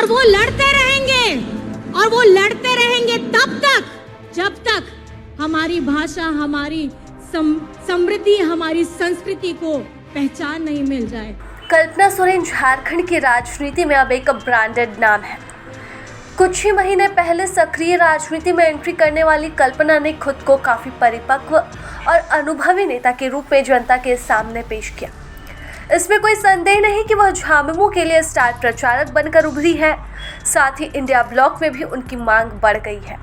और वो लड़ते रहेंगे तब तक जब तक हमारी भाषा, हमारी समृद्धि, हमारी संस्कृति को पहचान नहीं मिल जाए। कल्पना सोरेन झारखंड की राजनीति में अब एक ब्रांडेड नाम है। कुछ ही महीने पहले सक्रिय राजनीति में एंट्री करने वाली कल्पना ने खुद को काफी परिपक्व और अनुभवी नेता के रूप में जनता के सामने पेश किया। इसमें कोई संदेह नहीं कि वह झामुमो के लिए स्टार प्रचारक बनकर उभरी है। साथ ही इंडिया ब्लॉक में भी उनकी मांग बढ़ गई है।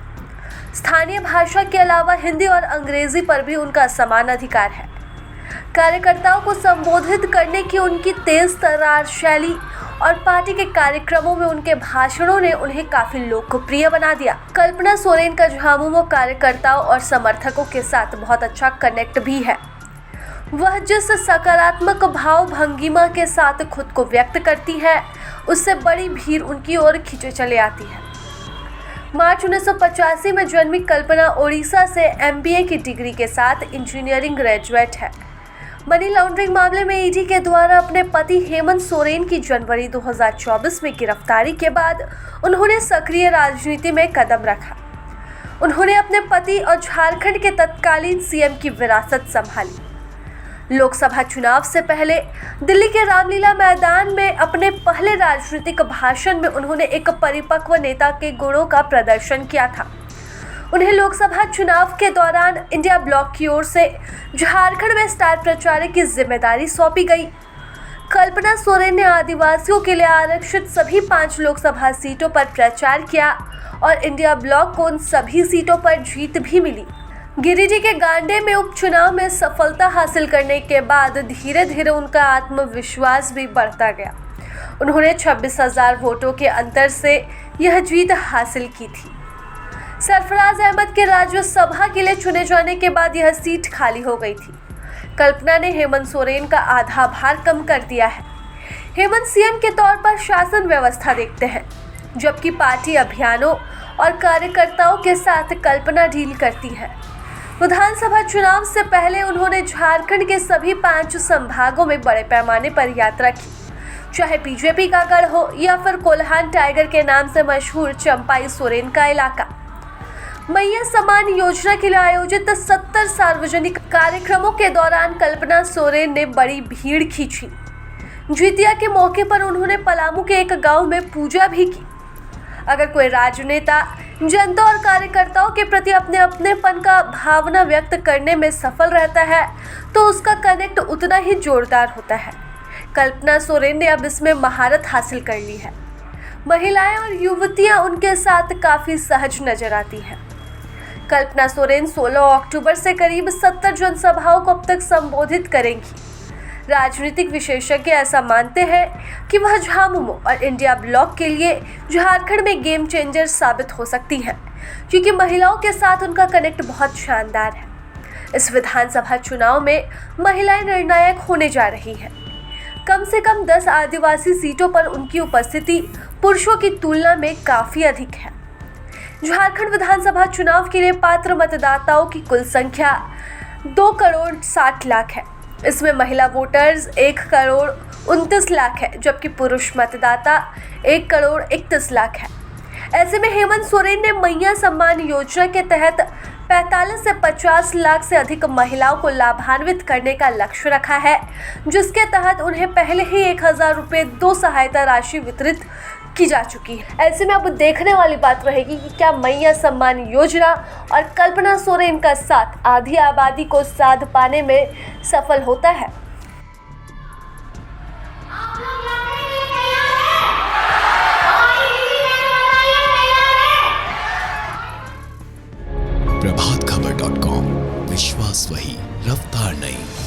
स्थानीय भाषा के अलावा हिंदी और अंग्रेजी पर भी उनका समान अधिकार है। कार्यकर्ताओं को संबोधित करने की उनकी तेज तर्रार शैली और पार्टी के कार्यक्रमों में उनके भाषणों ने उन्हें काफी लोकप्रिय बना दिया। कल्पना सोरेन का झामुमो कार्यकर्ताओं और समर्थकों के साथ बहुत अच्छा कनेक्ट भी है। वह जिस सकारात्मक भाव भंगिमा के साथ खुद को व्यक्त करती है, उससे बड़ी भीड़ उनकी ओर खींचे चले आती है। मार्च 1985 में जन्मी कल्पना ओडिशा से MBA की डिग्री के साथ इंजीनियरिंग ग्रेजुएट है। मनी लॉन्ड्रिंग मामले में ईडी के द्वारा अपने पति हेमंत सोरेन की जनवरी 2024 में गिरफ्तारी के बाद उन्होंने सक्रिय राजनीति में कदम रखा। उन्होंने अपने पति और झारखंड के तत्कालीन CM की विरासत संभाली। लोकसभा चुनाव से पहले दिल्ली के रामलीला मैदान में अपने पहले राजनीतिक भाषण में उन्होंने एक परिपक्व नेता के गुणों का प्रदर्शन किया था। उन्हें लोकसभा चुनाव के दौरान इंडिया ब्लॉक की ओर से झारखंड में स्टार प्रचारक की जिम्मेदारी सौंपी गई। कल्पना सोरेन ने आदिवासियों के लिए आरक्षित सभी 5 लोकसभा सीटों पर प्रचार किया और इंडिया ब्लॉक को उन सभी सीटों पर जीत भी मिली। गिरिडीह के गांडे में उपचुनाव में सफलता हासिल करने के बाद धीरे धीरे उनका आत्मविश्वास भी बढ़ता गया। उन्होंने 26,000 वोटों के अंतर से यह जीत हासिल की थी। सरफराज अहमद के राज्यसभा के लिए चुने जाने के बाद यह सीट खाली हो गई थी। कल्पना ने हेमंत सोरेन का आधा भार कम कर दिया है। हेमंत CM के तौर पर शासन व्यवस्था देखते हैं, जबकि पार्टी अभियानों और कार्यकर्ताओं के साथ कल्पना डील करती है। विधानसभा चुनाव से पहले उन्होंने झारखंड के सभी 5 संभागों में बड़े पैमाने पर यात्रा की, चाहे बीजेपी का गढ़ हो या फिर कोल्हान टाइगर के नाम से मशहूर चंपाई सोरेन का इलाका। मैया सम्मान योजना के लिए आयोजित 70 सार्वजनिक कार्यक्रमों के दौरान कल्पना सोरेन ने बड़ी भीड़ खींची। जितिया के मौके पर उन्होंने पलामू के एक गांव में पूजा भी की। अगर कोई राजनेता जनता और कार्यकर्ताओं के प्रति अपनेपन का भावना व्यक्त करने में सफल रहता है तो उसका कनेक्ट उतना ही जोरदार होता है। कल्पना सोरेन ने अब इसमें महारत हासिल कर ली है। महिलाएं और युवतियां उनके साथ काफी सहज नजर आती हैं। कल्पना सोरेन 16 अक्टूबर से करीब 70 जनसभाओं को अब तक संबोधित करेंगी। राजनीतिक विशेषज्ञ ऐसा मानते हैं कि वह झामुमो और इंडिया ब्लॉक के लिए झारखंड में गेम चेंजर साबित हो सकती हैं, क्योंकि महिलाओं के साथ उनका कनेक्ट बहुत शानदार है। इस विधानसभा चुनाव में महिलाएं निर्णायक होने जा रही हैं। कम से कम 10 आदिवासी सीटों पर उनकी उपस्थिति पुरुषों की तुलना में काफी अधिक है। झारखंड विधानसभा चुनाव के लिए पात्र मतदाताओं की कुल संख्या 2 करोड़ 60 लाख है। इसमें महिला वोटर्स 1 करोड़ 29 लाख है, जबकि पुरुष मतदाता 1 करोड़ 31 लाख है। ऐसे में हेमंत सोरेन ने मैया सम्मान योजना के तहत 45 से 50 लाख से अधिक महिलाओं को लाभान्वित करने का लक्ष्य रखा है, जिसके तहत उन्हें पहले ही 1,000 रुपये 2 सहायता राशि वितरित की जा चुकी है। ऐसे में अब देखने वाली बात रहेगी कि क्या मैया सम्मान योजना और कल्पना सोरेन का साथ आधी आबादी को साध पाने में सफल होता है। प्रभातखबर.com, विश्वास वही, रफ्तार नहीं।